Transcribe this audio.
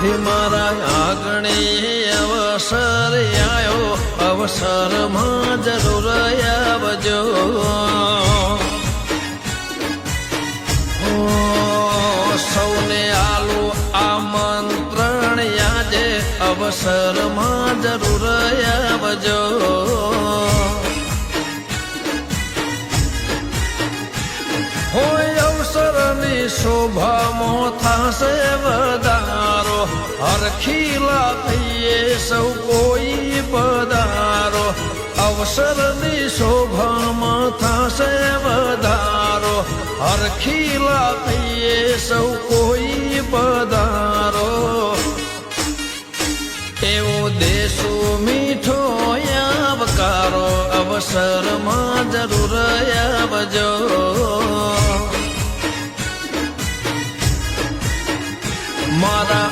હે મારા આગણે અવસર આયો, અવસરમાં જરૂર આવજો. સૌને આલો આમંત્રણ આજે, અવસરમાં જરૂર આવજો. હોય અવસરની શોભામાં થાશે વધારો, હરખીલા થઈએ સૌ કોઈ પધારો. અવસરની શોભામાં થાશે વધારો, હરખીલા થઈએ સૌ કોઈ પધારો. એવો દેશો મીઠો આવકારો, અવસરમાં જરૂર આવજો. મારા